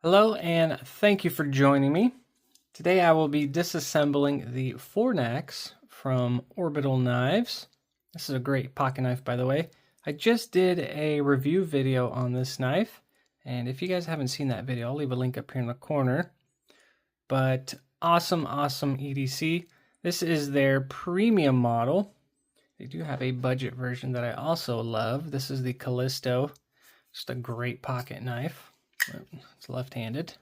Hello and thank you for joining me. Today I will be disassembling the FORNAX from Orbital Knives. This is a great pocket knife, by the way. I just did a review video on this knife, and if you guys haven't seen that video, I'll leave a link up here in the corner. But awesome EDC. This is their premium model. They do have a budget version that I also love. This is the Callisto. Just a great pocket knife. It's left-handed.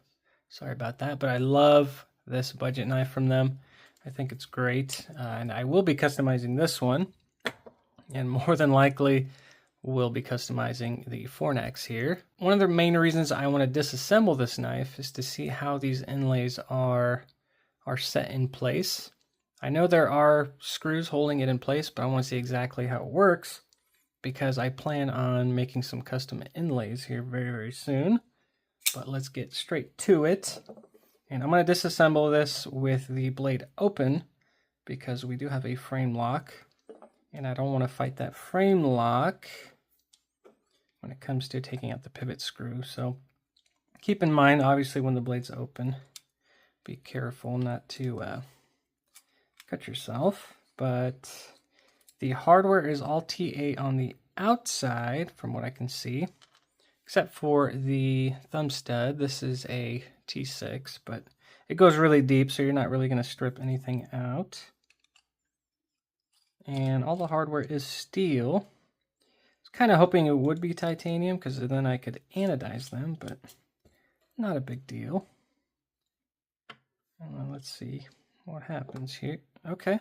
Sorry about that, but I love this budget knife from them. I think it's great, and I will be customizing this one, and more than likely will be customizing the FORNAX here. One of the main reasons I want to disassemble this knife is to see how these inlays are set in place. I know there are screws holding it in place, but I want to see exactly how it works because I plan on making some custom inlays here very soon. But let's get straight to it. And I'm going to disassemble this with the blade open because we do have a frame lock. And I don't want to fight that frame lock when it comes to taking out the pivot screw. So keep in mind, obviously, when the blade's open, be careful not to cut yourself. But the hardware is all T8 on the outside, from what I can see. Except for the thumb stud. This is a T6, but it goes really deep, so you're not really going to strip anything out. And all the hardware is steel. I was kind of hoping it would be titanium, because then I could anodize them, but not a big deal. Let's see what happens here. Okay,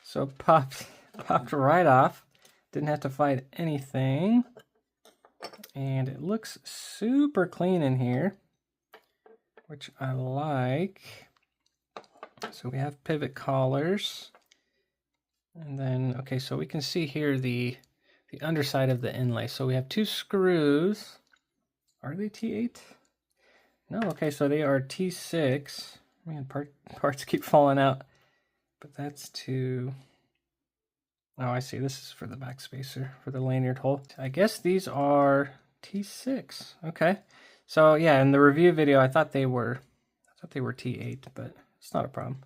so it popped right off. Didn't have to fight anything. And it looks super clean in here, which I like. So we have pivot collars. And then, okay, so we can see here the underside of the inlay. So we have two screws. Are they T8? No, okay, so they are T6. Man, parts keep falling out. But that's to... Oh, I see. This is for the back spacer, for the lanyard hole. I guess these are T6. Okay. So yeah, in the review video, I thought they were T8, but it's not a problem.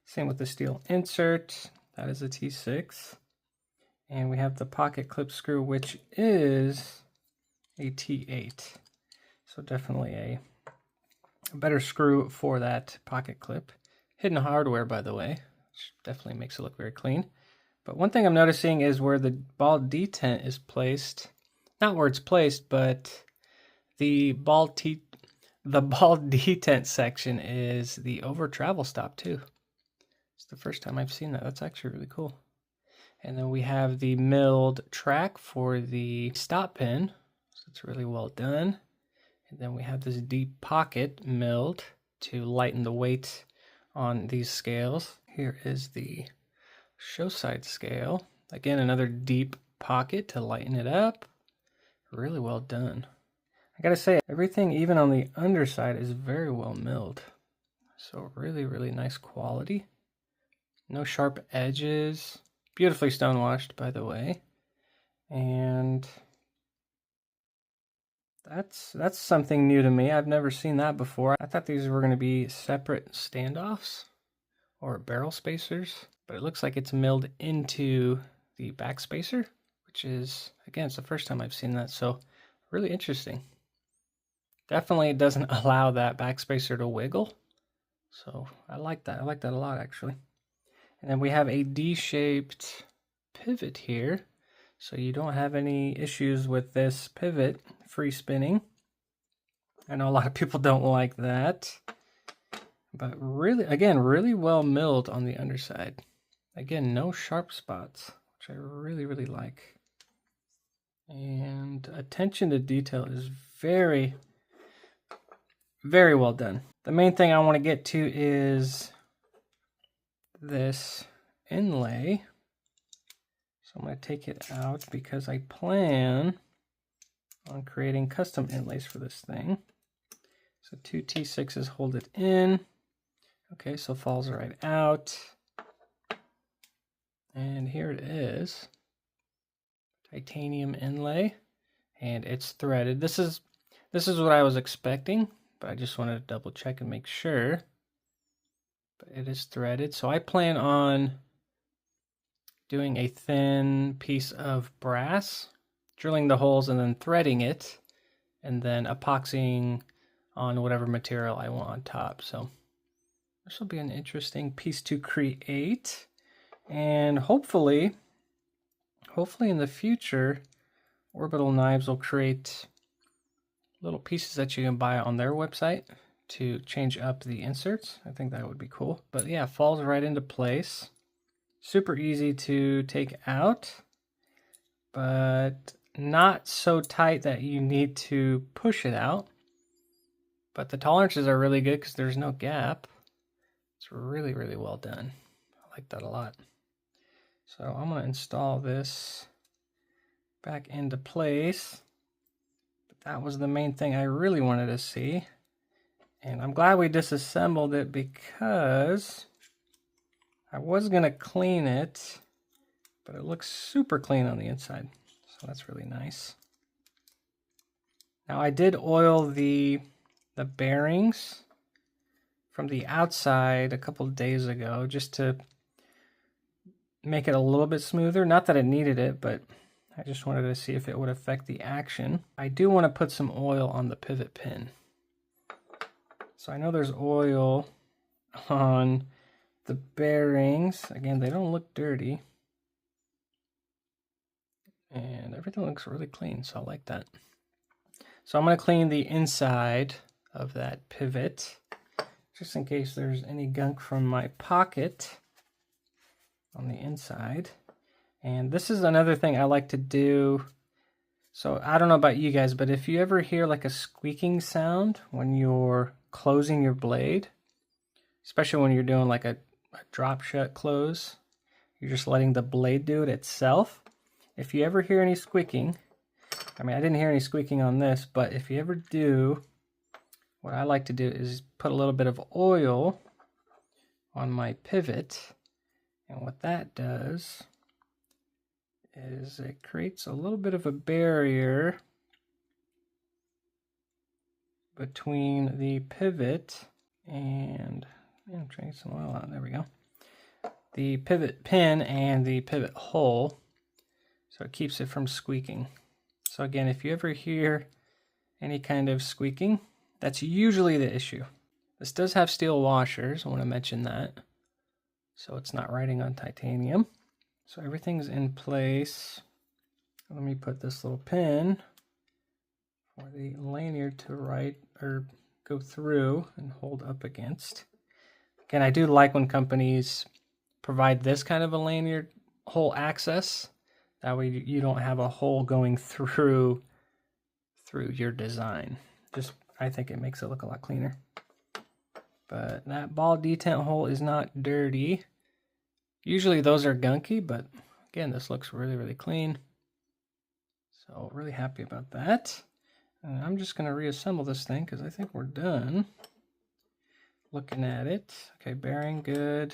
Same with the steel insert. That is a T6. And we have the pocket clip screw, which is a T8. So definitely a better screw for that pocket clip. Hidden hardware, by the way, which definitely makes it look very clean. But one thing I'm noticing is where the ball detent is placed. Not where it's placed, but the ball detent section is the over travel stop too. It's the first time I've seen that. That's actually really cool. And then we have the milled track for the stop pin. So it's really well done. And then we have this deep pocket milled to lighten the weight on these scales. Here is the show side scale. Again, another deep pocket to lighten it up. Really well done. I gotta say, everything, even on the underside, is very well milled. So really nice quality. No sharp edges. Beautifully stonewashed, by the way. And that's something new to me. I've never seen that before. I thought these were going to be separate standoffs or barrel spacers. But it looks like it's milled into the back spacer, which is, again, it's the first time I've seen that, so really interesting. Definitely doesn't allow that back spacer to wiggle, so I like that. I like that a lot, actually. And then we have a D-shaped pivot here, so you don't have any issues with this pivot free spinning. I know a lot of people don't like that, but really, again, really well milled on the underside. Again, no sharp spots, which I really like. And attention to detail is very well done. The main thing I want to get to is this inlay. So I'm going to take it out because I plan on creating custom inlays for this thing. So two T6s hold it in. Okay, so falls right out. And here it is. Titanium inlay. And it's threaded. This is what I was expecting. but I just wanted to double check and make sure. But it is threaded, so I plan on doing a thin piece of brass, drilling the holes and then threading it, and then epoxying on whatever material I want on top. So this will be an interesting piece to create, and hopefully in the future, Orbital Knives will create little pieces that you can buy on their website to change up the inserts. I think that would be cool. But yeah, falls right into place. Super easy to take out, but not so tight that you need to push it out. But the tolerances are really good because there's no gap. It's really, really well done. I like that a lot. So I'm going to install this back into place. But that was the main thing I really wanted to see. And I'm glad we disassembled it because I was going to clean it, but it looks super clean on the inside. So that's really nice. Now I did oil the bearings from the outside a couple of days ago just to make it a little bit smoother. Not that it needed it, but I just wanted to see if it would affect the action. I do want to put some oil on the pivot pin. So I know there's oil on the bearings. Again, they don't look dirty. And everything looks really clean, so I like that. So I'm going to clean the inside of that pivot, just in case there's any gunk from my pocket on the inside. And this is another thing I like to do. So I don't know about you guys, but if you ever hear like a squeaking sound when you're closing your blade, especially when you're doing like a drop shut close, you're just letting the blade do it itself. If you ever hear any squeaking, I mean, I didn't hear any squeaking on this, but if you ever do, what I like to do is put a little bit of oil on my pivot. And what that does is it creates a little bit of a barrier between the pivot and, I'm trying some oil out, there we go. The pivot pin and the pivot hole, so it keeps it from squeaking. So again, if you ever hear any kind of squeaking, that's usually the issue. This does have steel washers, I want to mention that. So it's not riding on titanium. So everything's in place. Let me put this little pin for the lanyard to ride or go through and hold up against. Again, I do like when companies provide this kind of a lanyard hole access. That way you don't have a hole going through your design. Just, I think it makes it look a lot cleaner. But that ball detent hole is not dirty. Usually those are gunky, but again, this looks really, really clean. So really happy about that. And I'm just going to reassemble this thing because I think we're done. Looking at it. Okay, bearing good.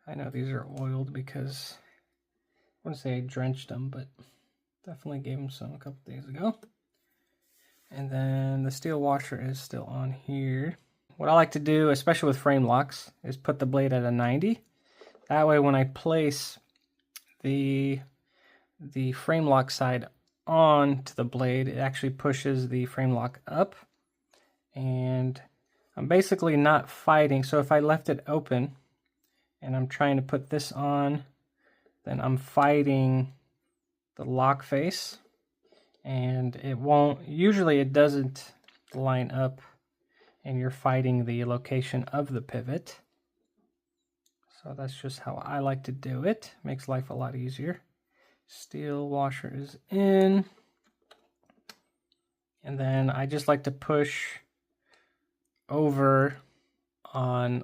I know these are oiled because I wouldn't say I drenched them, but definitely gave them some a couple days ago. And then the steel washer is still on here. What I like to do, especially with frame locks, is put the blade at a 90. That way when I place the frame lock side onto the blade, it actually pushes the frame lock up. And I'm basically not fighting. So if I left it open and I'm trying to put this on, then I'm fighting the lock face. And it won't, usually it doesn't line up and you're fighting the location of the pivot. So that's just how I like to do it. Makes life a lot easier. Steel washer is in. And then I just like to push over on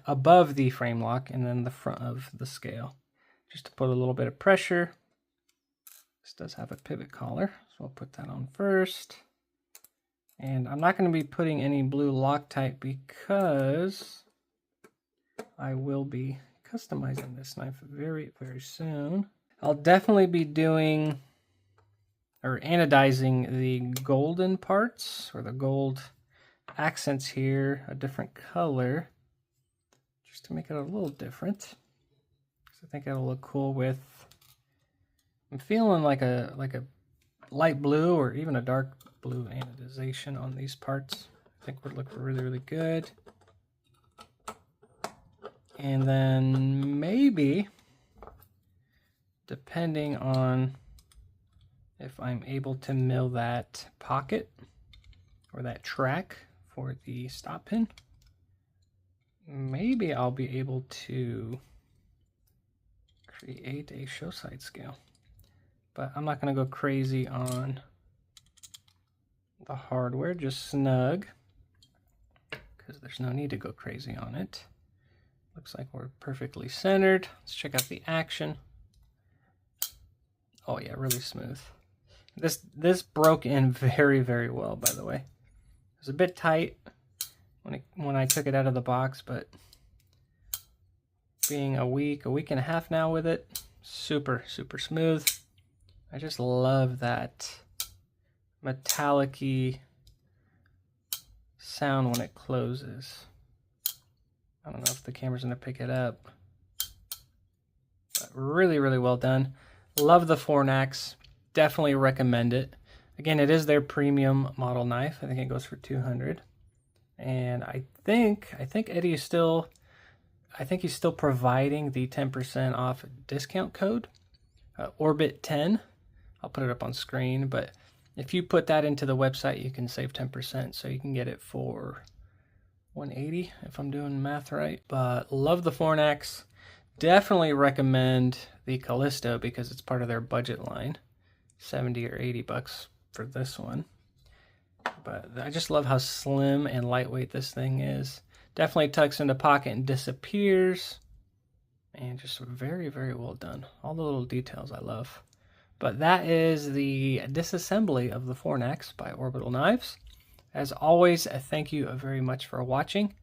above the frame lock and then the front of the scale, just to put a little bit of pressure. This does have a pivot collar, so I'll put that on first. And I'm not going to be putting any blue Loctite because I will be customizing this knife very, very soon. I'll definitely be doing or anodizing the golden parts, or the gold accents here, a different color, just to make it a little different. I think it'll look cool with, I'm feeling like a light blue or even a dark blue anodization on these parts. I think would look really, really good. And then maybe, depending on if I'm able to mill that pocket or that track for the stop pin, maybe I'll be able to create a show side scale. But I'm not going to go crazy on the hardware, just snug, because there's no need to go crazy on it. Looks like we're perfectly centered. Let's check out the action. Oh yeah, really smooth. This broke in very, very well, by the way. It was a bit tight when I took it out of the box, but being a week and a half now with it, super, super smooth. I just love that metallic-y sound when it closes. I don't know if the camera's gonna pick it up, but really, really well done. Love the FORNAX. Definitely recommend it. Again, it is their premium model knife. I think it goes for $200. And I think Eddie is still, he's still providing the 10% off discount code, Orbit10. I'll put it up on screen, but if you put that into the website, you can save 10%. So you can get it for $180 if I'm doing math right. But love the FORNAX. Definitely recommend the Callisto because it's part of their budget line. 70 or 80 bucks for this one. But I just love how slim and lightweight this thing is. Definitely tucks into pocket and disappears. And just very, very well done. All the little details I love. But that is the disassembly of the FORNAX by Orbital Knives. As always, thank you very much for watching.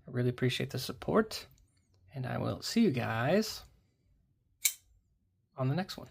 I really appreciate the support. And I will see you guys on the next one.